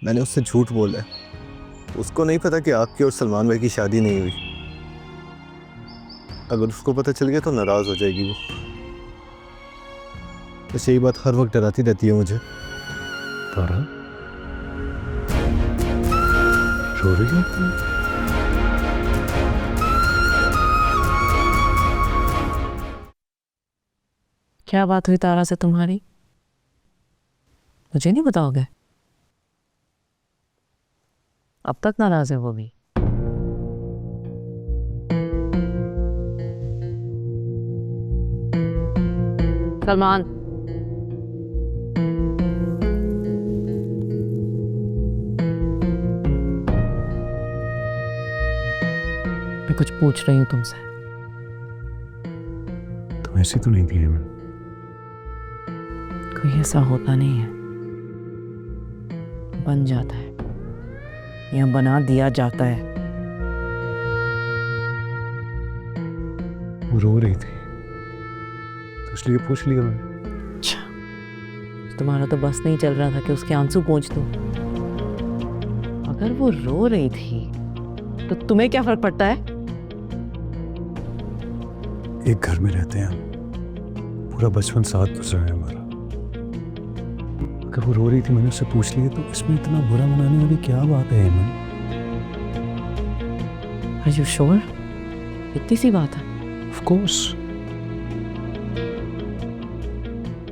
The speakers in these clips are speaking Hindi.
मैंने उससे झूठ बोला है। उसको नहीं पता कि आपकी और सलमान भाई की शादी नहीं हुई। अगर उसको पता चल गया तो नाराज हो जाएगी वो। बस यही बात हर वक्त डराती रहती है मुझे। तारा रो रही है? क्या बात हुई तारा से तुम्हारी? मुझे नहीं बताओगे? अब तक नाराज है वो भी। सलमान, मैं कुछ पूछ रही हूँ तुमसे। तुम ऐसी तो नहीं थी हेमन। कोई ऐसा होता नहीं है, बन जाता है या बना दिया जाता है। वो रो रही थी तो इसलिए पूछ लिया मैंने। अच्छा, तुम्हारा तो बस नहीं चल रहा था कि उसके आंसू पोंछ दो। अगर वो रो रही थी तो तुम्हें क्या फर्क पड़ता है? एक घर में रहते हैं हम, पूरा बचपन साथ गुजरा है हमारा। अगर वो रो रही थी मैंने उससे पूछ लिया तो इसमें इतना बुरा मनाने वाली क्या बात है हेमन? Are you sure? इतनी सी बात है। Of course।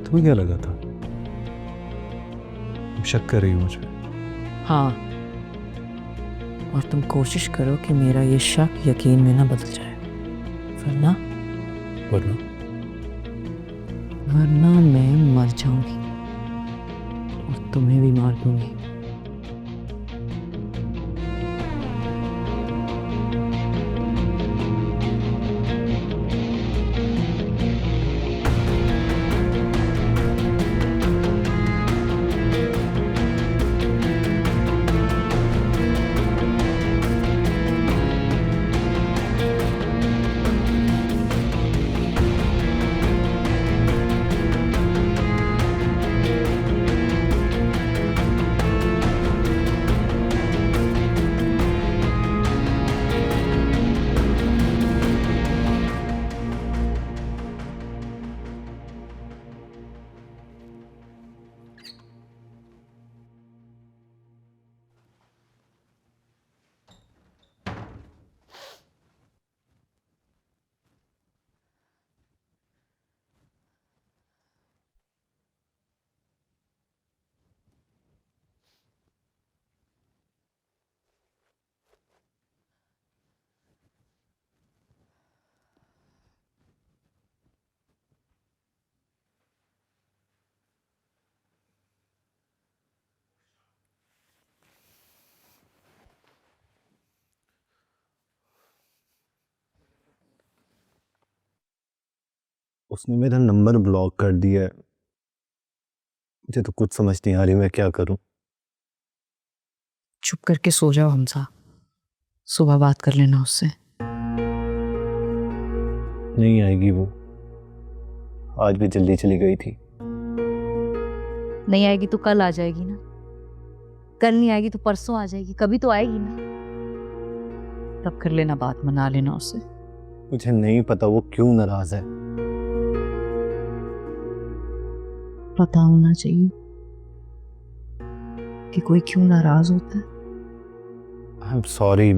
तुम्हें क्या लगा था? तुम शक कर रही हो मुझ पे? हाँ, और तुम कोशिश करो कि मेरा ये शक यकीन में ना बदल जाए, वरना वरना मैं मर जाऊंगी और तुम्हें भी मार दूंगी। उसने मेरा नंबर ब्लॉक कर दिया है। मुझे तो कुछ समझ नहीं आ रही मैं क्या करूं। चुप करके सो जाओ हमसा, सुबह बात कर लेना उससे। नहीं आएगी वो। आज भी जल्दी चली गई थी। नहीं आएगी तो कल आ जाएगी ना। कल नहीं आएगी तो परसों आ जाएगी, कभी तो आएगी ना। तब कर लेना बात, मना लेना उससे। मुझे नहीं पता वो क्यों नाराज है। पता होना चाहिए कि कोई क्यों नाराज होता है। I am sorry.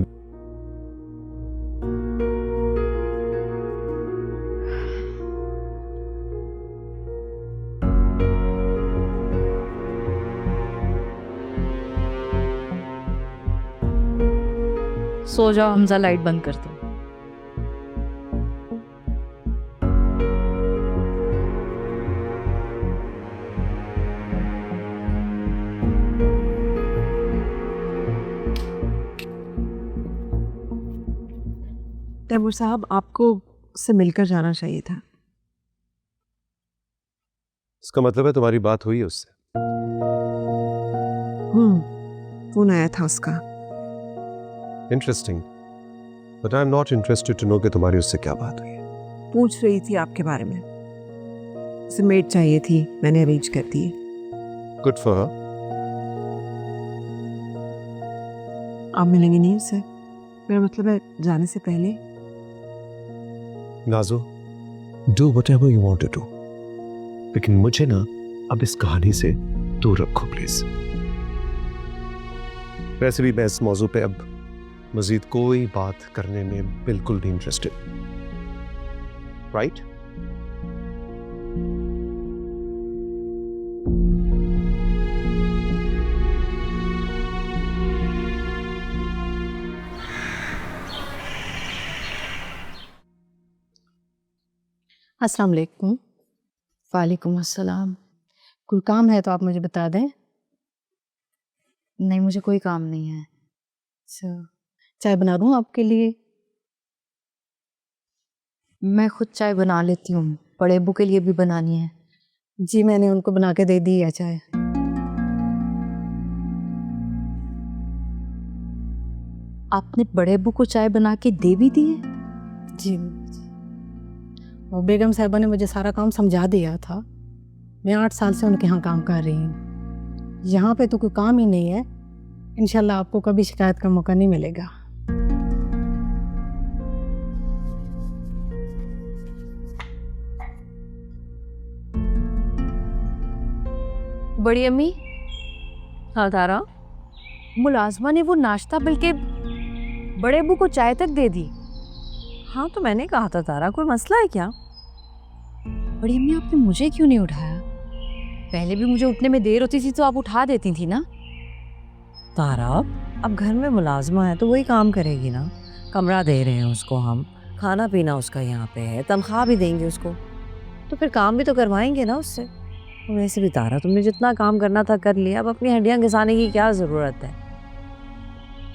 सो जाओ हमजा, लाइट बंद कर दो। तैमूर साहब, आपको उससे मिलकर जाना चाहिए था। इसका मतलब है तुम्हारी बात हुई है उससे? फोन आया था उसका। Interesting, but I am not interested to know कि तुम्हारी उससे क्या बात हुई है। पूछ रही थी आपके बारे में। उसे मेड चाहिए थी, मैंने अरेंज कर दी। Good for her. आप मिलेंगे नहीं उससे? मेरा मतलब है जाने से पहले। नाजो, do whatever you want to do. लेकिन मुझे ना अब इस कहानी से दूर रखो प्लीज। वैसे भी मैं इस मौजू पे अब मजीद कोई बात करने में बिल्कुल नहीं इंटरेस्टेड, राइट? अस्सलाम वालेकुम। वालेकुम अस्सलाम। कोई काम है तो आप मुझे बता दें। नहीं, मुझे कोई काम नहीं है। अच्छा, चाय बना दूँ आपके लिए? मैं खुद चाय बना लेती हूँ, बड़े अब्बू के लिए भी बनानी है। जी, मैंने उनको बना के दे दी है चाय। आपने बड़े अब्बू को चाय बना के दे भी दी है? जी, और बेगम साहिबा ने मुझे सारा काम समझा दिया था। मैं 8 साल से उनके यहाँ काम कर रही हूँ। यहाँ पे तो कोई काम ही नहीं है। इंशाल्लाह आपको कभी शिकायत का मौका नहीं मिलेगा। बड़ी अम्मी, हाँ तारा, मुलाजमा ने वो नाश्ता बल्कि बड़े अब्बू को चाय तक दे दी। हाँ तो मैंने कहा था तारा, कोई मसला है क्या? बड़ी अम्मी, आपने मुझे क्यों नहीं उठाया? पहले भी मुझे उठने में देर होती थी तो आप उठा देती थी ना। तारा, अब घर में मुलाजमा है तो वही काम करेगी ना। कमरा दे रहे हैं उसको हम, खाना पीना उसका यहाँ पे है, तनख्वाह भी देंगे उसको, तो फिर काम भी तो करवाएंगे ना उससे। और वैसे भी तारा, तुमने जितना काम करना था कर लिया, अब अपनी हड्डियाँ घिसाने की क्या ज़रूरत है?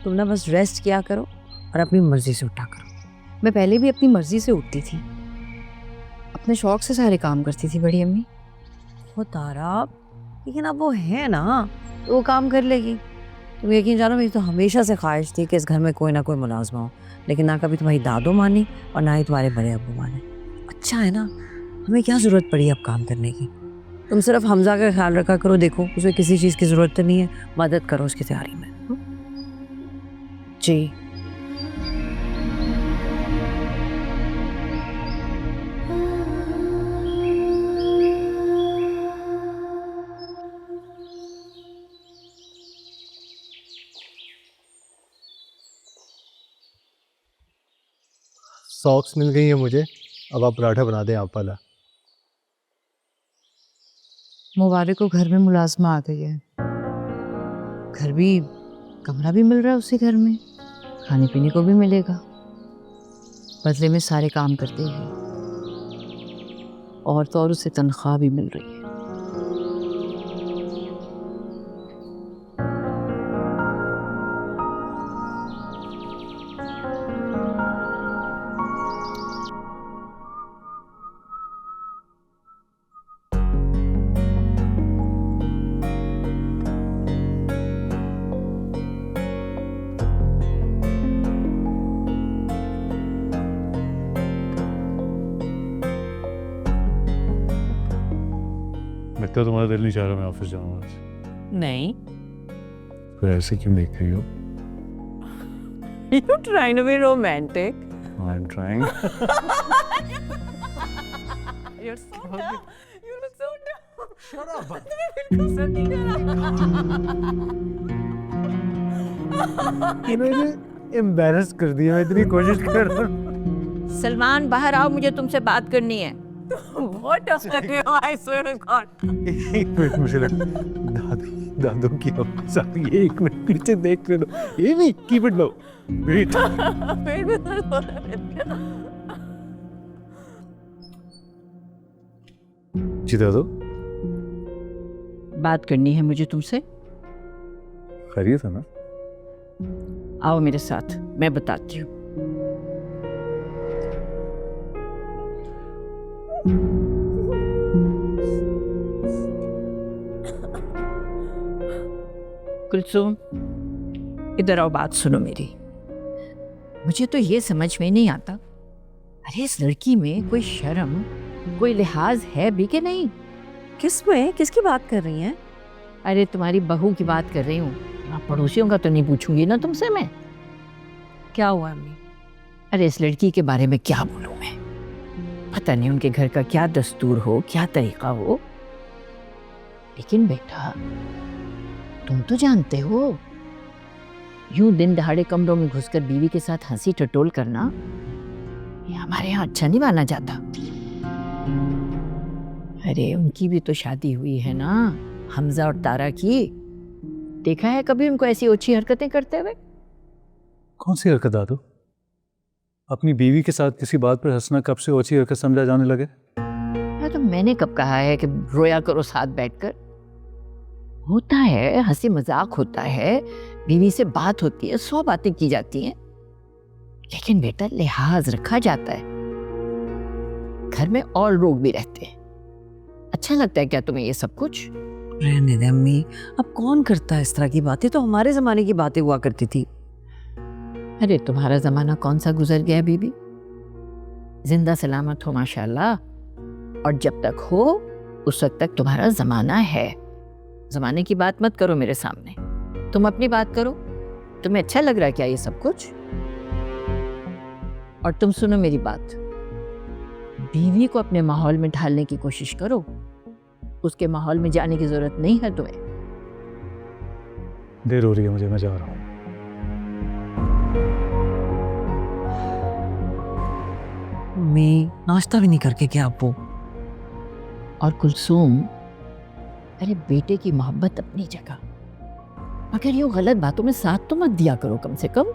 तुम ना बस रेस्ट किया करो और अपनी मर्जी से उठा करो। मैं पहले भी अपनी मर्जी से उठती थी, अपने शौक से सारे काम करती थी बड़ी अम्मी। वो तारा, लेकिन अब वो है ना तो वो काम कर लेगी। तुम यकीन जानो, मेरी तो हमेशा से ख्वाहिश थी कि इस घर में कोई ना कोई मुलाजमा हो, लेकिन ना कभी तुम्हारी दादो मानी और ना ही तुम्हारे बड़े अब्बू माने। अच्छा है ना, हमें क्या ज़रूरत पड़ी अब काम करने की? तुम सिर्फ हमजा का ख्याल रखा करो, देखो उसे किसी चीज़ की ज़रूरत तो नहीं है, मदद करो उसकी तैयारी में। जी सॉक्स मिल गई है मुझे, अब आप पराठा बना दें आप वाला। मुबारक को घर में मुलाजमा आ गई है, घर भी, कमरा भी मिल रहा है उसी घर में, खाने पीने को भी मिलेगा, बदले में सारे काम करते हैं, और तो और उसे तनख्वाह भी मिल रही है। लगता है तुम्हारा दिल नहीं चाह रहा मैं ऑफिस जाऊँ आज। नहीं, फिर ऐसे क्यों देख रही हो? You're trying to be romantic. I'm trying. You're so dumb. You look so dumb. Shut up. बिल्कुल सही इन्होंने एम्बैरस कर दिया, मैं इतनी कोशिश कर रहा हूँ। सलमान, बाहर आओ, मुझे तुमसे बात करनी है। बहुत टफ कर रहे हो, I swear to God. एक मिनट, मुझे लगा दादू की आवाज़ आ रही है। एक मिनट पीछे देख लो। ये भी कीप इट लो। वेट। पेट में दर्द हो रहा है। जी दादू, बात करनी है मुझे तुमसे। खैरियत है ना? आओ मेरे साथ, मैं बताती हूँ। कुलसुम, इधर आओ, बात सुनो मेरी। मुझे तो ये समझ में नहीं आता, अरे इस लड़की में कोई शर्म, कोई लिहाज है भी कि नहीं? किस में, किसकी बात कर रही हैं? अरे तुम्हारी बहू की बात कर रही हूँ, पड़ोसियों का तो नहीं पूछूंगी ना तुमसे मैं। क्या हुआ अम्मी? अरे इस लड़की के बारे में क्या बोलूं मैं, पता नहीं उनके घर का क्या दस्तूर हो, क्या तरीका हो, लेकिन बेटा तुम तो जानते हो यूं दिन दहाड़े कमरों में घुसकर बीवी के साथ हंसी टटोल करना ये हमारे यहाँ अच्छा नहीं माना जाता। अरे उनकी भी तो शादी हुई है ना, हमजा और तारा की। देखा है कभी उनको ऐसी ओछी हरकतें करते हुए? कौन सी हरकत दादू? अपनी बीवी के साथ किसी बात पर हंसना कब से ओछी हरकत समझा जाने लगे? हाँ, तो मैंने कब कहा है कि रोया करो साथ बैठकर? होता है, हंसी मजाक होता है, बीवी से बात होती है, 100 बातें की जाती हैं, लेकिन बेटा लिहाज रखा जाता है। घर में और लोग भी रहते हैं। अच्छा लगता है क्या तुम्हें ये सब कुछ? रहने दे अम्मी, अब कौन करता है इस तरह की बातें? तो हमारे जमाने की बातें हुआ करती थी। अरे तुम्हारा जमाना कौन सा गुजर गया बीबी, जिंदा सलामत हो माशाल्लाह, और जब तक हो उस वक्त तक तुम्हारा जमाना है। जमाने की बात मत करो मेरे सामने, तुम अपनी बात करो। तुम्हें अच्छा लग रहा है क्या ये सब कुछ? और तुम सुनो मेरी बात, बीवी को अपने माहौल में ढालने की कोशिश करो, उसके माहौल में जाने की जरूरत नहीं है तुम्हें। देर हो रही है मुझे, मैं जा रहा हूँ। अम्मी नाश्ता भी नहीं करके क्या आप? वो और कुलसूम, अरे बेटे की मोहब्बत अपनी जगह, मगर ये गलत बातों में साथ तो मत दिया करो कम से कम।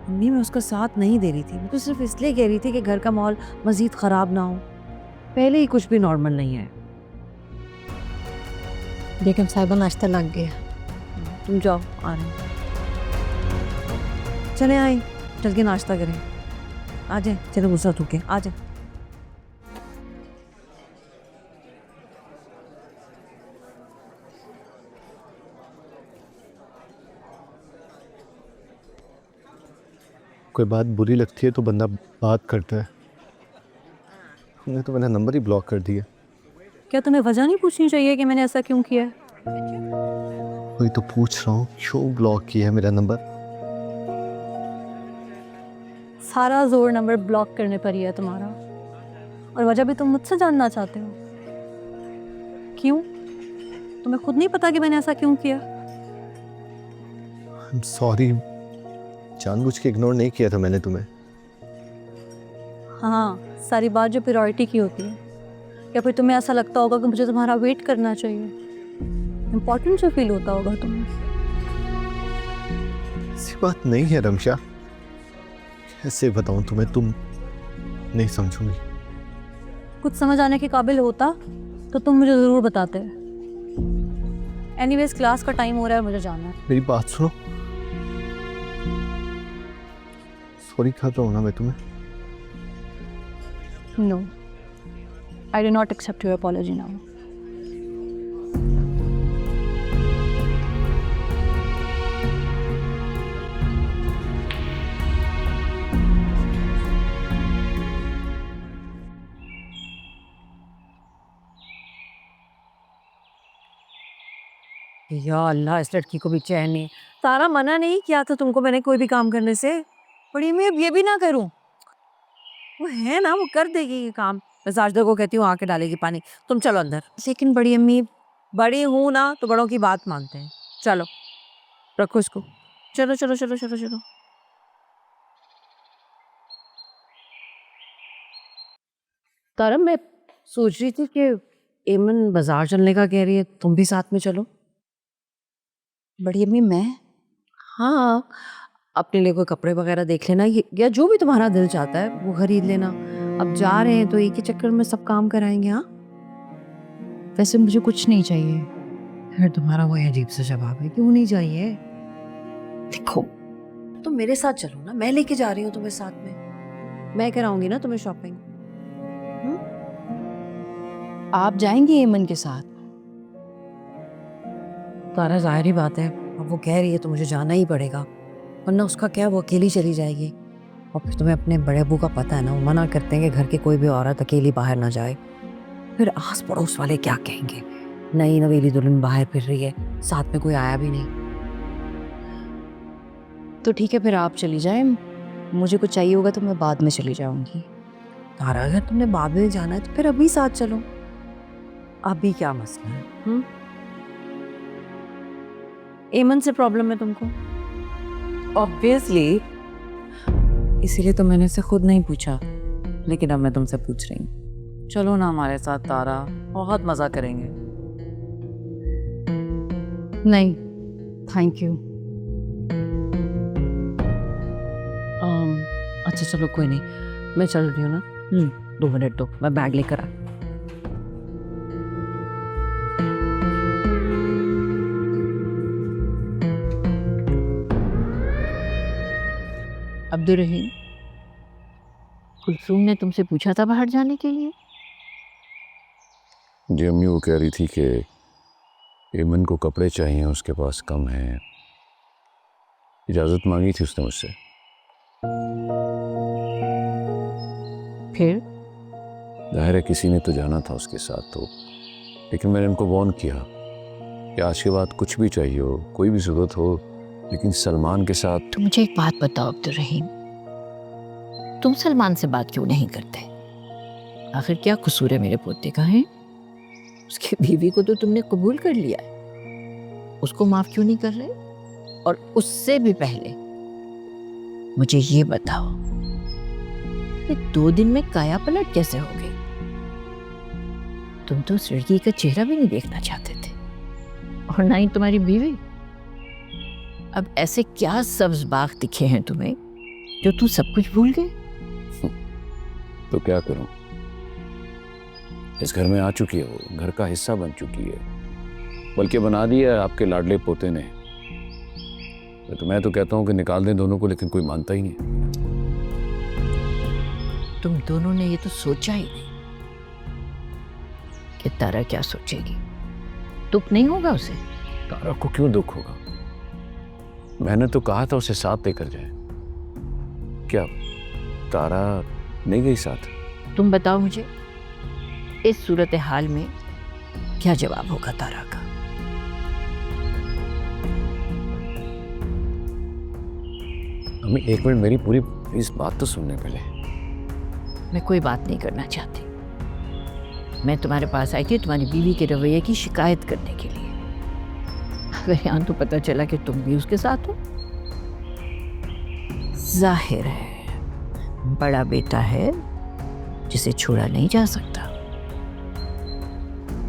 अम्मी मैं उसका साथ नहीं दे रही थी, मैं तो सिर्फ इसलिए कह रही थी कि घर का माहौल मजीद खराब ना हो। पहले ही कुछ भी नॉर्मल नहीं है। बेगम साहिबा नाश्ता लग गया। तुम जाओ, आ रहे हैं। चले आई, चल के नाश्ता करें। आ जाए, चलो गुस्सा थूके, आ जाए। कोई बात बुरी लगती है तो बंदा बात करता है। हमने तो मेरा नंबर ही ब्लॉक कर दिया। क्या तुम्हें वजह नहीं पूछनी चाहिए कि मैंने ऐसा क्यों किया? वही तो पूछ रहा हूँ, क्यों ब्लॉक किया है मेरा नंबर? सारा जोर नंबर ब्लॉक करने पर ही है तुम्हारा, और वजह भी तुम मुझसे जानना चाहते हो। क्यों? तुम्हें खुद नहीं पता कि मैंने ऐसा क्यों किया? आई एम सॉरी, जानबूझ के इग्नोर नहीं किया था मैंने तुम्हें। हाँ, सारी बात जो प्रायोरिटी की होती है, या फिर तुम्हें ऐसा लगता होगा कि मुझे तुम्हारा वेट करना चाहिए, इम्पोर्टेंट जो फील होता होगा तुम्हें। ऐसी बात नहीं है रमशा, कैसे बताऊं तुम्हें, तुम नहीं समझूंगी। कुछ समझ आने के काबिल होता तो तुम मुझे ज़रूर बताते। एनीवेज क्लास का टाइम हो रहा है, मुझे जाना है। मेरी बात सुनो, सॉरी कर रहा हूँ ना मैं तुम्हें। No, I do not accept your apology now. या अल्लाह, इस लड़की को भी चैन नहीं। तारा मना नहीं किया था तुमको मैंने कोई भी काम करने से। बड़ी मैं अब ये भी ना करूं, वो है ना, वो कर देगी ये काम। मैं साजदा को कहती हूँ आके डालेगी पानी, तुम चलो अंदर। लेकिन बड़ी अम्मी, बड़ी हूँ ना तो बड़ों की बात मानते हैं। चलो रखो इसको, चलो चलो चलो चलो चलो। तारा मैं सोच रही थी कि एमन बाजार चलने का कह रही है, तुम भी साथ में चलो। बड़ी अम्मी मैं? हाँ, अपने लिए कोई कपड़े वगैरह देख लेना, या जो भी तुम्हारा दिल चाहता है वो खरीद लेना। अब जा रहे हैं तो एक ही चक्कर में सब काम कराएंगे। हाँ, वैसे मुझे कुछ नहीं चाहिए। फिर तुम्हारा वही अजीब सा जवाब है, क्यों नहीं चाहिए? देखो तुम मेरे साथ चलो ना, मैं लेके जा रही हूँ तुम्हें साथ में, मैं कराऊंगी ना तुम्हें शॉपिंग। आप जाएंगे एमन के साथ? तारा जाहिर ही बात है, अब वो कह रही है तो मुझे जाना ही पड़ेगा, वरना उसका क्या, वो अकेली चली जाएगी। और फिर तुम्हें अपने बड़े अबू का पता है ना, वो मना करते हैं कि घर की कोई भी औरत अकेली बाहर ना जाए। फिर आस पड़ोस वाले क्या कहेंगे, नई नवेली दुल्हन बाहर फिर रही है, साथ में कोई आया भी नहीं। तो ठीक है, फिर आप चली जाएं। मुझे कुछ चाहिए होगा तो मैं बाद में चली जाऊंगी। तारा, अगर तुमने बाद में जाना है तो फिर अभी साथ चलो। अभी क्या मसला है? एमन से प्रॉब्लम है तुमको? ऑब्वियसली। इसीलिए तो मैंने इसे खुद नहीं पूछा, लेकिन अब मैं तुमसे पूछ रही हूँ। चलो ना हमारे साथ तारा, बहुत मजा करेंगे। नहीं, थैंक यू। अच्छा चलो, कोई नहीं, मैं चल रही हूँ ना। 2 मिनट दो, मैं बैग लेकर आ। अब्दुल रहीम, कुलसूम ने तुमसे पूछा था बाहर जाने के लिए? जी अम्मी, वो कह रही थी कि एमन को कपड़े चाहिए, उसके पास कम है। इजाज़त मांगी थी उसने मुझसे। फिर जाहिर है किसी ने तो जाना था उसके साथ, तो लेकिन मैंने उनको वार्न किया कि आज के बाद कुछ भी चाहिए हो, कोई भी ज़रूरत हो, लेकिन सलमान के साथ। तो मुझे एक बात बताओ अब्दुल रहीम, तुम सलमान से बात क्यों नहीं करते? आखिर क्या कसूर है मेरे पोते का है? उसकी बीवी को तो तुमने कबूल कर लिया है, उसको माफ क्यों नहीं कर रहे? और उससे भी पहले मुझे ये बताओ कि 2 दिन में काया पलट कैसे हो गई? तुम तो उस लड़की का चेहरा भी नहीं देखना चाहते थे, और ना ही तुम्हारी बीवी। अब ऐसे क्या सब्ज बाग दिखे हैं तुम्हें जो तुम सब कुछ भूल गए? तो क्या करूं, इस घर में आ चुकी है, वो घर का हिस्सा बन चुकी है, बल्कि बना दिया है आपके लाडले पोते ने। तो मैं तो कहता हूं कि निकाल दें दोनों को, लेकिन कोई मानता ही नहीं। तुम दोनों ने ये तो सोचा ही नहीं कि तारा क्या सोचेगी। दुख नहीं होगा उसे? तारा को क्यों दुख होगा? मैंने तो कहा था उसे साथ लेकर जाए। क्या तारा नहीं गई साथ? तुम बताओ मुझे, इस सूरत हाल में क्या जवाब होगा तारा का? अम्मी एक मिनट, मेरी पूरी इस बात तो सुनने पहले। मैं कोई बात नहीं करना चाहती। मैं तुम्हारे पास आई थी तुम्हारी बीवी के रवैये की शिकायत करने के लिए। अगर यहाँ तो पता चला कि तुम भी उसके साथ हो, जाहिर है बड़ा बेटा है जिसे छोड़ा नहीं जा सकता।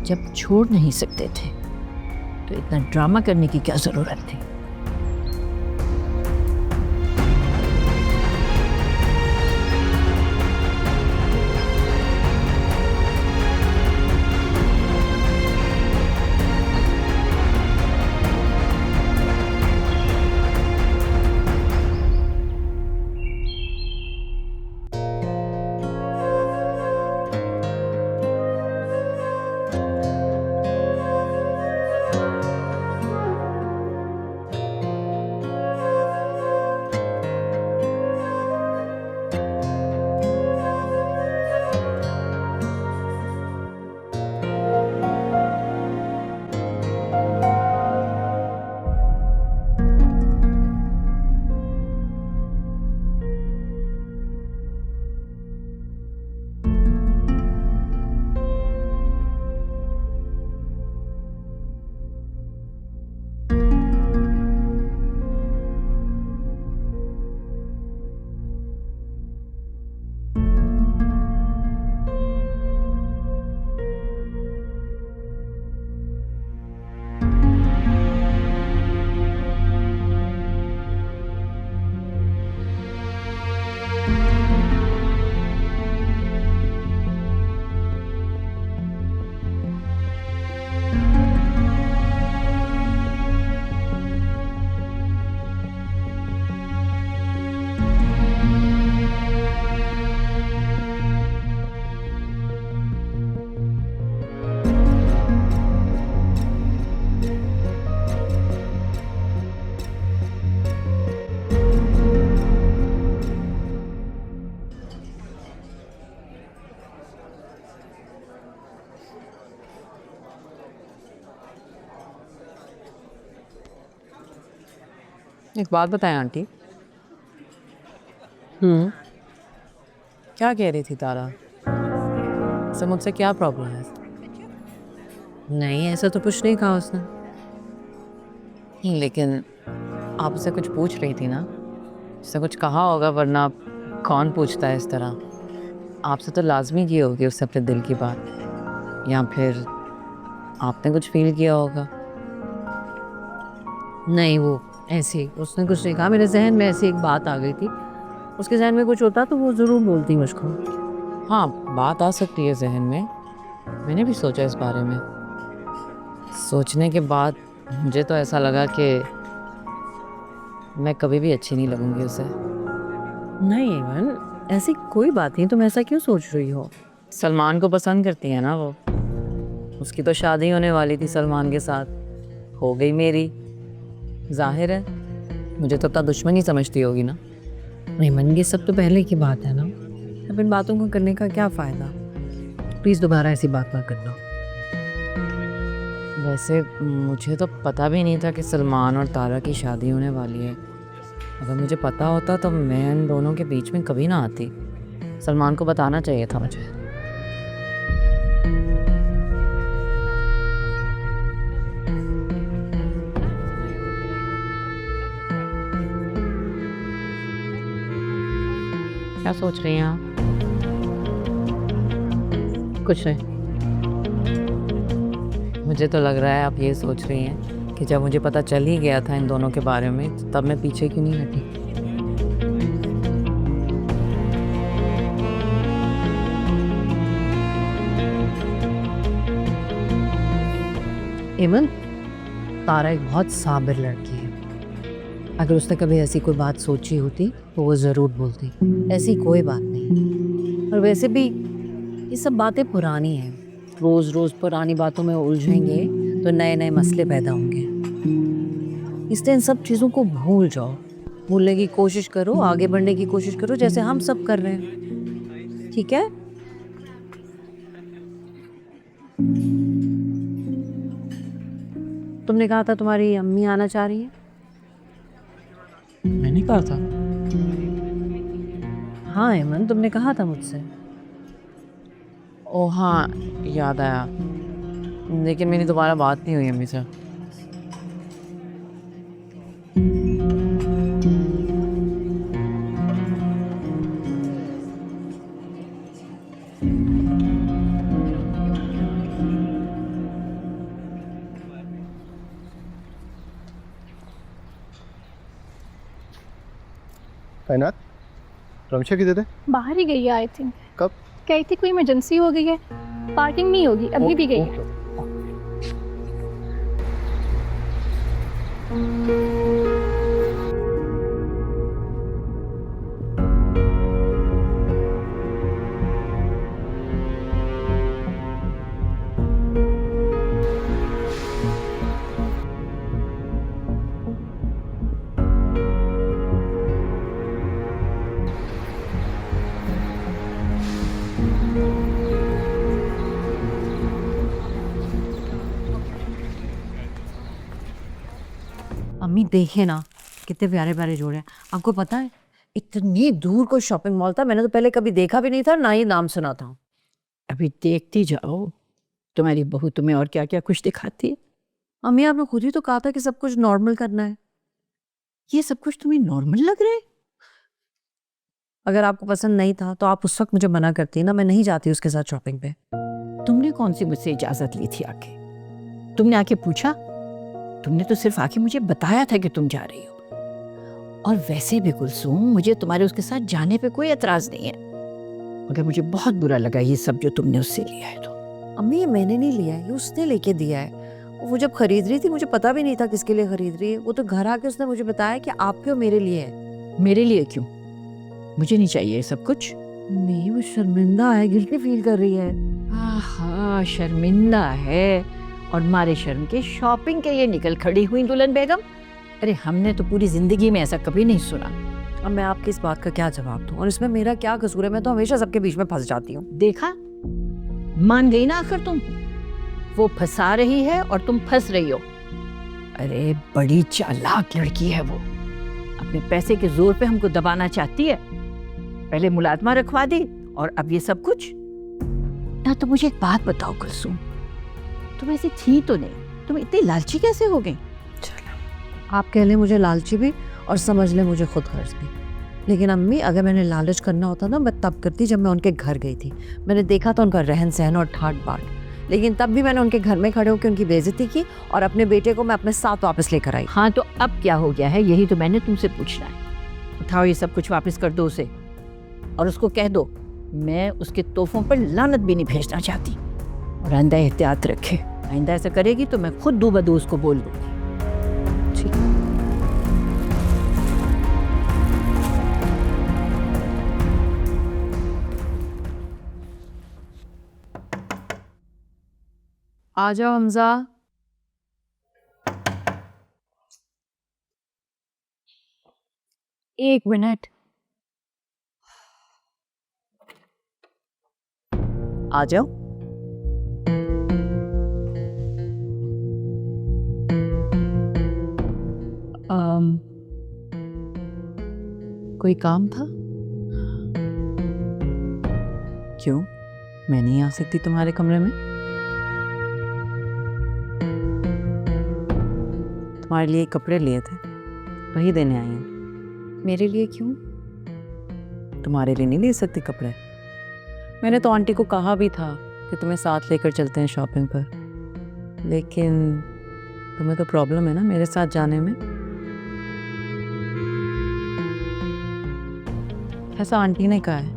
जब छोड़ नहीं सकते थे तो इतना ड्रामा करने की क्या जरूरत थी? एक बात बताएं आंटी, क्या कह रही थी तारा? से मुझसे क्या प्रॉब्लम है? नहीं, ऐसा तो कुछ नहीं कहा उसने। लेकिन आपसे कुछ पूछ रही थी ना, उससे कुछ कहा होगा, वरना कौन पूछता है इस तरह। आपसे तो लाजमी की होगी उससे अपने दिल की बात, या फिर आपने कुछ फील किया होगा। नहीं, वो ऐसे ही उसने कुछ नहीं कहा। मेरे जहन में ऐसी एक बात आ गई थी, उसके जहन में कुछ होता तो वो ज़रूर बोलती मुझको। हाँ, बात आ सकती है जहन में, मैंने भी सोचा इस बारे में। सोचने के बाद मुझे तो ऐसा लगा कि मैं कभी भी अच्छी नहीं लगूंगी उसे। नहीं ईवन, ऐसी कोई बात नहीं, तुम ऐसा क्यों सोच रही हो? सलमान को पसंद करती है ना वो, उसकी तो शादी होने वाली थी सलमान के साथ, हो गई मेरी। जाहिर है मुझे तो अपना दुश्मन ही समझती होगी ना। नहीं मन, ये सब तो पहले की बात है ना, अब इन बातों को करने का क्या फ़ायदा। प्लीज़ दोबारा ऐसी बात ना करना। वैसे मुझे तो पता भी नहीं था कि सलमान और तारा की शादी होने वाली है। अगर मुझे पता होता तो मैं इन दोनों के बीच में कभी ना आती। सलमान को बताना चाहिए था मुझे। क्या सोच रही हैं आप? कुछ नहीं। मुझे तो लग रहा है आप ये सोच रही हैं कि जब मुझे पता चल ही गया था इन दोनों के बारे में, तब मैं पीछे क्यों नहीं हटी। इमन, तारा एक बहुत साबिर लड़की है। अगर उसने कभी ऐसी कोई बात सोची होती तो वो ज़रूर बोलती। ऐसी कोई बात नहीं। और वैसे भी ये सब बातें पुरानी हैं, रोज़ रोज़ पुरानी बातों में उलझेंगे तो नए नए मसले पैदा होंगे। इसलिए इन सब चीज़ों को भूल जाओ, भूलने की कोशिश करो, आगे बढ़ने की कोशिश करो, जैसे हम सब कर रहे हैं। ठीक है? तुमने कहा था तुम्हारी अम्मी आना चाह रही है। मैंने कहा था? हाँ हेमंत, तुमने कहा था मुझसे। ओ हाँ, याद आया, लेकिन मेरी दोबारा बात नहीं हुई अम्मी से। कायनात, रमशा किधर है? बाहर ही गई है आई थिंक। कब? कही थी कोई इमरजेंसी हो गई है, पार्किंग नहीं होगी, अभी भी गई है। अम्मी देखे ना कितने प्यारे प्यारे जोड़े हैं। आपको पता है इतनी दूर कोई शॉपिंग मॉल था, मैंने तो पहले कभी देखा भी नहीं था, ना ही नाम सुना था। अभी देखती जाओ, तुम्हारी बहू तुम्हें और क्या क्या कुछ दिखाती है। अम्मी आपने खुद ही तो कहा था कि सब कुछ नॉर्मल करना है। ये सब कुछ तुम्हें नॉर्मल लग रहा है? अगर आपको पसंद नहीं था तो आप उस वक्त मुझे मना करती ना, मैं नहीं जाती उसके साथ शॉपिंग पे। तुमने कौन सी मुझसे इजाजत ली थी आके? तुमने आके पूछा? तुमने तो सिर्फ आके मुझे बताया था कि तुम जा रही हो। और वैसे भी कुलसूम, मुझे तुम्हारे उसके साथ जाने पे कोई एतराज नहीं है, मगर मुझे बहुत बुरा लगा ये सब जो तुमने उससे लिया है। तो अम्मी ये मैंने नहीं लिया है, ये उसने लेके दिया है। वो जब खरीद रही थी मुझे पता भी नहीं था किसके लिए खरीद रही है। वो तो घर आके उसने मुझे बताया कि आपके और मेरे लिए है। मेरे लिए क्यों? मुझे नहीं चाहिए ये सब कुछ। नहीं, वो शर्मिंदा है, गिल्टी फील कर रही है। आहा, शर्मिंदा है और मारे शर्म के शॉपिंग के लिए निकल खड़ी हुई दुल्हन बेगम। अरे हमने तो पूरी जिंदगी में ऐसा कभी नहीं सुना। अब मैं आपकी इस बात का क्या जवाब दूं? और इसमें मेरा क्या कसूर है? मैं तो हमेशा सबके बीच में फंस जाती हूँ। देखा, मान गई ना आखिर तुम। वो फंसा रही है और तुम फंस रही हो। अरे बड़ी चालाक लड़की है वो, अपने पैसे के जोर पे हमको दबाना चाहती है। पहले मुलाजमा रखवा दी और अब ये सब कुछ। ना तो मुझे एक बात बताओ कुलसूम, तुम ऐसी थी तो नहीं, तुम इतनी लालची कैसे हो गई? आप कह लें मुझे लालची भी और समझ लें मुझे खुद गर्ज भी, लेकिन अम्मी अगर मैंने लालच करना होता ना मैं तब करती जब मैं उनके घर गई थी। मैंने देखा था उनका रहन सहन और ठाट बाट, लेकिन तब भी मैंने उनके घर में खड़े होकर उनकी बेइज्जती की और अपने बेटे को मैं अपने साथ वापस लेकर आई। हाँ, तो अब क्या हो गया है, यही तो मैंने तुमसे पूछना है। उठाओ ये सब कुछ वापस कर दो उसे, और उसको कह दो मैं उसके तोहफों पर लानत भी नहीं भेजना चाहती, और आइंदा एहतियात रखे। आइंदा ऐसा करेगी तो मैं खुद दो बदू उसको बोल दूंगी। आ जाओ हमजा। एक मिनट। आ जाओ। कोई काम था? क्यों, मैं नहीं आ सकती तुम्हारे कमरे में? तुम्हारे लिए कपड़े लिए थे, वही देने आई हूँ। मेरे लिए क्यों? तुम्हारे लिए नहीं ले सकती कपड़े? मैंने तो आंटी को कहा भी था कि तुम्हें साथ लेकर चलते हैं शॉपिंग पर, लेकिन तुम्हें तो प्रॉब्लम है ना मेरे साथ जाने में। ऐसा आंटी ने कहा है,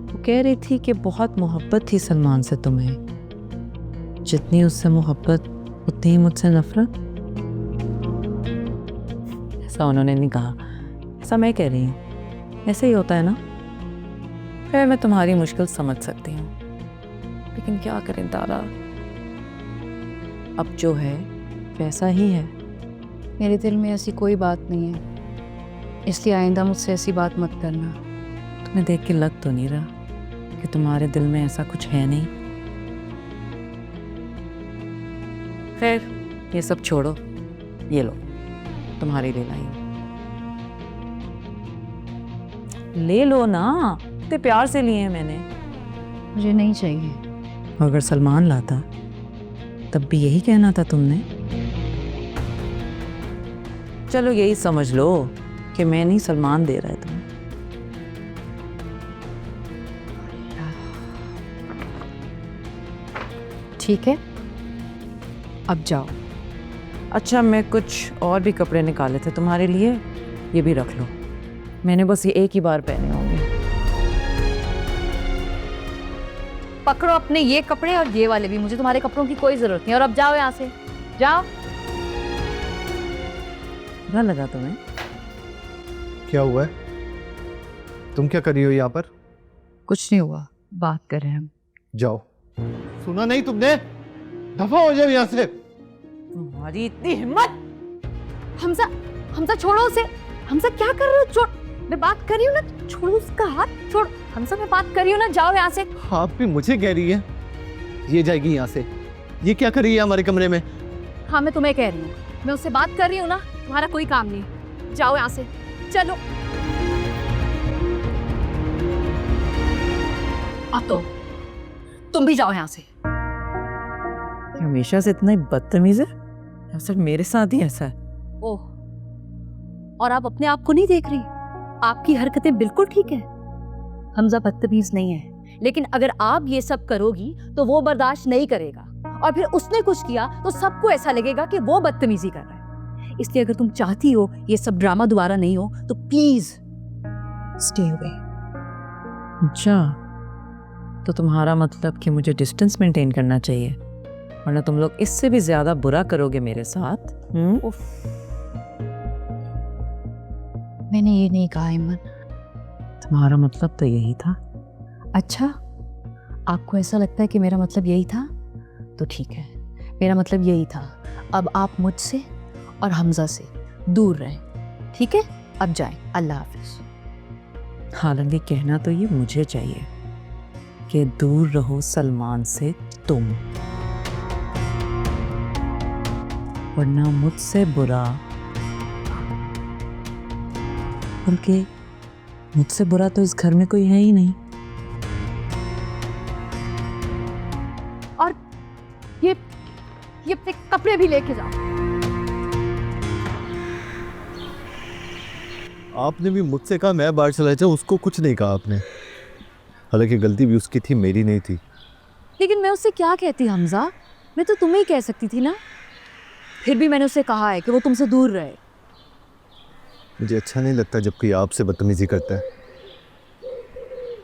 वो कह रही थी कि बहुत मोहब्बत थी सलमान से तुम्हें, जितनी उससे मोहब्बत उतनी ही मुझसे नफरत। ऐसा उन्होंने नहीं कहा, ऐसा मैं कह रही हूँ। ऐसे ही होता है ना। फिर मैं तुम्हारी मुश्किल समझ सकती हूँ, लेकिन क्या करें तारा, अब जो है वैसा ही है। मेरे दिल में ऐसी कोई बात नहीं है, इसलिए आइंदा मुझसे ऐसी बात मत करना। तुम्हें देख के लग तो नहीं रहा कि तुम्हारे दिल में ऐसा कुछ है नहीं। खैर ये सब छोड़ो, ये लो तुम्हारे लिए लाई हूं। ले लो ना, इतने प्यार से लिए हैं मैंने। मुझे नहीं चाहिए। अगर सलमान लाता तब भी यही कहना था तुमने। चलो यही समझ लो कि मैं नहीं, सलमान दे रहा है तुम्हें। ठीक है, अब जाओ। अच्छा, मैं कुछ और भी कपड़े निकाले थे तुम्हारे लिए, ये भी रख लो। मैंने बस ये एक ही बार पहने होंगे। पकड़ो अपने ये कपड़े और ये वाले भी, मुझे तुम्हारे कपड़ों की कोई जरूरत नहीं। और अब जाओ यहाँ से, जाओ। बुरा लगा तुम्हें? क्या हुआ है? तुम क्या कर रही हो यहाँ पर? कुछ नहीं हुआ, बात कर रहे हैं हम। जाओ। सुना नहीं तुमने? दफा हो जाओ यहाँ से। तुम्हारी इतनी हिम्मत! हमजा, हमजा छोड़ो उसे। हमजा क्या कर रहे हो? छोड़, मैं बात कर रही हूँ ना, छोड़ो उसका हाथ, छोड़। हमजा मैं बात कर रही हूँ ना, जाओ यहाँ से। आप भी मुझे कह रही है? ये जाएगी यहाँ से। ये क्या कर रही है हमारे कमरे में? हाँ, मैं तुम्हें कह रही हूँ, मैं उससे बात कर रही हूँ ना, तुम्हारा कोई काम नहीं। जाओ यहाँ से, चलो। अब तो तुम भी जाओ यहाँ से। हमेशा से इतना ही बदतमीज है, या सिर्फ मेरे साथ ही ऐसा है? ओह, और आप अपने आप को नहीं देख रही? आपकी हरकतें बिल्कुल ठीक है। हमजा बदतमीज नहीं है, लेकिन अगर आप ये सब करोगी तो वो बर्दाश्त नहीं करेगा, और फिर उसने कुछ किया तो सबको ऐसा लगेगा कि वो बदतमीजी कर रहा है। इसलिए अगर तुम चाहती हो ये सब ड्रामा दोबारा नहीं हो तो प्लीज स्टे अवे। अच्छा, तो तुम्हारा मतलब कि मुझे डिस्टेंस मेंटेन करना चाहिए, वरना तुम लोग इससे भी ज्यादा बुरा करोगे मेरे साथ। मैंने ये नहीं कहा इमन। तुम्हारा मतलब तो यही था। अच्छा, आपको ऐसा लगता है कि मेरा मतलब यही था? तो ठीक है, मेरा मतलब यही था। अब आप मुझसे और हमजा से दूर रहें, ठीक है? अब जाएं, अल्लाह हाफिज। हालांकि कहना तो ये मुझे चाहिए कि दूर रहो सलमान से तुम, वरना मुझसे बुरा, बल्कि मुझसे बुरा तो इस घर में कोई है ही नहीं। और ये अपने कपड़े भी लेके जाओ। आपने भी मुझसे कहा मैं बाहर चला जाऊँ, उसको कुछ नहीं कहा आपने। हालांकि गलती भी उसकी थी, मेरी नहीं थी। लेकिन मैं उससे क्या कहती हमजा, मैं तो तुम्हें ही कह सकती थी ना। फिर भी मैंने उससे कहा है कि वो तुमसे दूर रहे। मुझे अच्छा नहीं लगता जब कोई आपसे बदतमीजी करता है।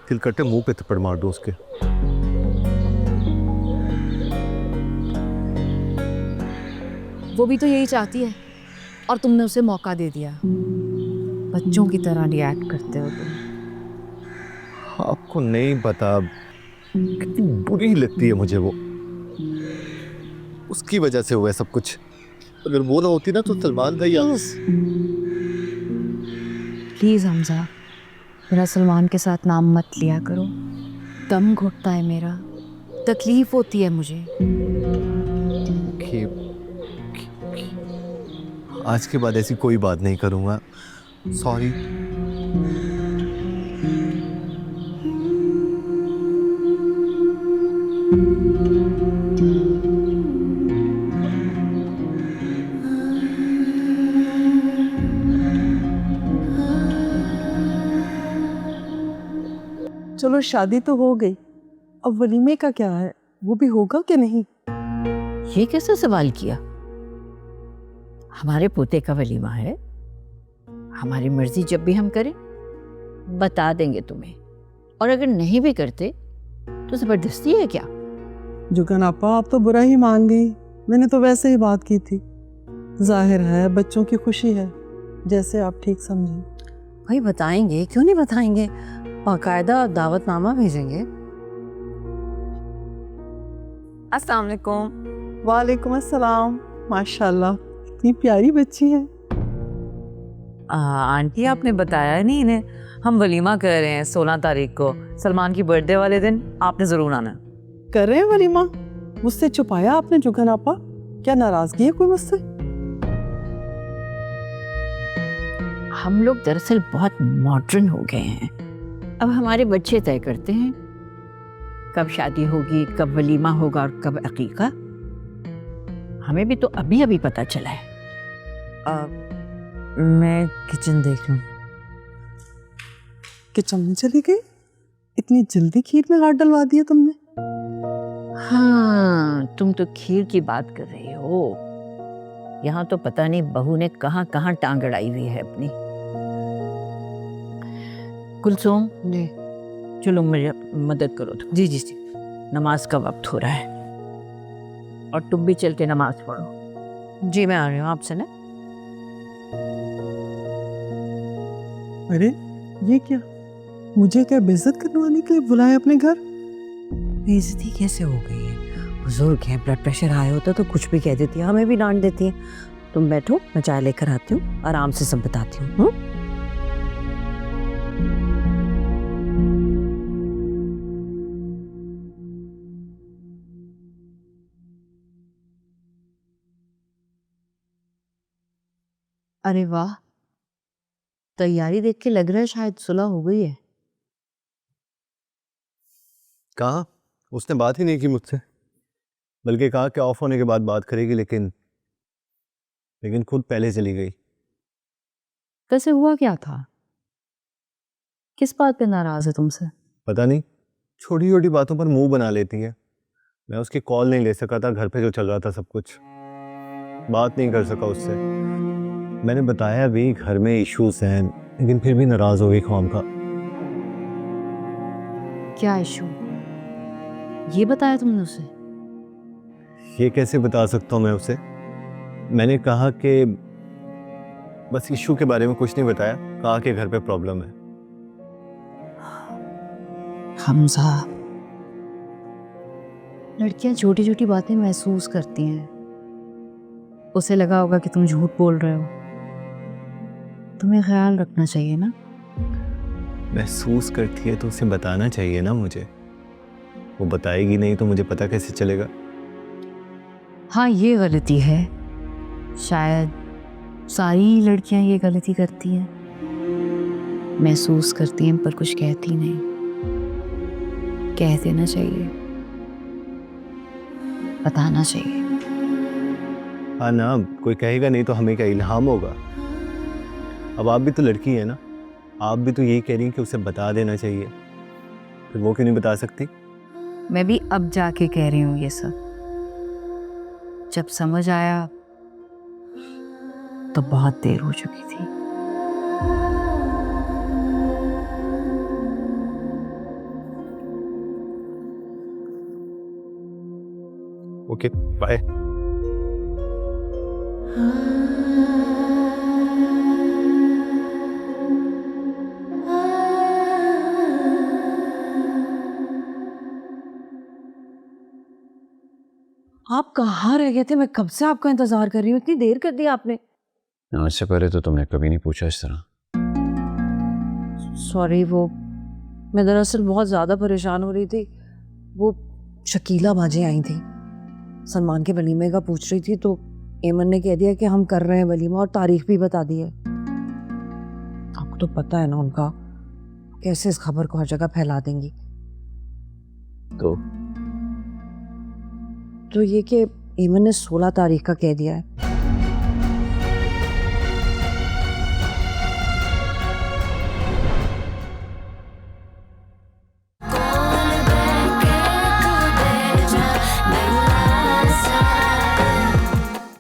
दिल करते मुंह पे थप्पड़ मार दो उसके। वो भी तो यही चाहती है और तुमने उसे मौका दे दिया। बच्चों की तरह रिएक्ट करते हो तुम। आपको नहीं पता कितनी बुरी लगती है मुझे वो। उसकी वजह से हुआ है सब कुछ। अगर वो ना होती ना तो सलमान भाई प्लीज हमजा, मेरा सलमान के साथ नाम मत लिया करो। दम घुटता है मेरा, तकलीफ होती है मुझे। आज के बाद ऐसी कोई बात नहीं करूंगा। सॉरी। चलो शादी तो हो गई, अब वलीमे का क्या है, वो भी होगा कि नहीं? ये कैसा सवाल किया? हमारे पोते का वलीमा है, हमारी मर्जी जब भी हम करें बता देंगे तुम्हें। और अगर नहीं भी करते तो जबरदस्ती है क्या? जुगन आपा, आप तो बुरा ही मान गई। मैंने तो वैसे ही बात की थी। जाहिर है बच्चों की खुशी है, जैसे आप ठीक समझें। भाई बताएंगे, क्यों नहीं बताएंगे, बाकायदा दावतनामा भेजेंगे। अस्सलाम वालेकुम। वालेकुम अस्सलाम। माशाल्लाह, इतनी प्यारी बच्ची है। आंटी आपने बताया नहीं इन्हें, हम वलीमा कर रहे हैं 16 तारीख को, सलमान की बर्थडे वाले दिन। आपने ज़रूर आना। कर रहे हैं वलीमा? मुझसे छुपाया आपने जुगन आपा? क्या नाराजगी है कोई मुझसे? हम लोग दरअसल बहुत मॉडर्न हो गए हैं। अब हमारे बच्चे तय करते हैं कब शादी होगी, कब वलीमा होगा और कब अकीका। हमें भी तो अभी अभी पता चला है। मैं किचन देख लूँ। किचन में चली गई? इतनी जल्दी खीर में हाथ डलवा दिया तुमने? हाँ, तुम तो खीर की बात कर रही हो। यहाँ तो पता नहीं बहू ने कहाँ कहाँ टांग अड़ाई हुई है अपनी। कुलसुम, चलो मेरी मदद करो तुम। जी जी जी। नमाज का वक्त हो रहा है और तुम भी चल के नमाज पढ़ो। जी मैं आ रही हूँ आपसे ना। अरे ये क्या, मुझे क्या बेइज्जत करवाने के लिए बुलाया अपने घर? बेइज्जती कैसे हो गई है? बुजुर्ग है, ब्लड प्रेशर हाई होता तो कुछ भी कह देती है, हमें भी डांट देती है। तुम बैठो, मैं चाय लेकर आती हूँ, आराम से सब बताती हूँ। अरे वाह, तैयारी देख के लग रहा है शायद सुलह हो गई है। कहा उसने बात ही नहीं की मुझसे, बल्कि कहा कि ऑफ होने के बाद बात करेगी, लेकिन खुद पहले चली गई। कैसे हुआ क्या था? किस बात पे नाराज है तुमसे? पता नहीं, छोटी छोटी बातों पर मुंह बना लेती है। मैं उसकी कॉल नहीं ले सका था, घर पे जो चल रहा था सब कुछ, बात नहीं कर सका उससे। मैंने बताया भी घर में इश्यूज हैं, लेकिन फिर भी नाराज हो गई ख्वाम का। क्या इशू? ये बताया तुमने उसे? ये कैसे बता सकता हूँ मैं उसे? मैंने कहा कि बस इशू के बारे में कुछ नहीं बताया, कहा कि घर पे प्रॉब्लम है। हमजा, लड़कियां छोटी छोटी बातें महसूस करती हैं। उसे लगा होगा कि तुम झूठ बोल रहे हो। तुम्हें ख्याल रखना चाहिए ना। महसूस करती है तो उसे बताना चाहिए ना मुझे। वो बताएगी नहीं तो मुझे पता कैसे चलेगा? हाँ, ये गलती है। शायद सारी लड़कियां ये गलती करती हैं। महसूस करती हैं पर कुछ कहती नहीं। कह देना चाहिए, बताना चाहिए। हाँ ना, कोई कहेगा नहीं तो हमें क्या इल्हाम होगा। अब आप भी तो लड़की है ना, आप भी तो यही कह रही हैं कि उसे बता देना चाहिए, फिर वो क्यों नहीं बता सकती? मैं भी अब जाके कह रही हूँ ये सब। जब समझ आया तो बहुत देर हो चुकी थी। Okay, bye. आप कहाँ रह गए थे? मैं कब से आपका इंतजार कर रही हूँ, इतनी देर कर दी आपने। आज से पहले तो तुमने कभी नहीं पूछा इस तरह। सॉरी, वो मैं दरअसल बहुत ज़्यादा परेशान हो रही थी। वो शकीला बाजी आई थी, सलमान के वलीमे का पूछ रही थी, तो एमन ने कह दिया कि हम कर रहे हैं वलीमा और तारीख भी बता दी है। आपको तो पता है ना उनका, कैसे इस खबर को हर जगह फैला देंगी। तो ये कि एमन ने 16 तारीख का कह दिया है।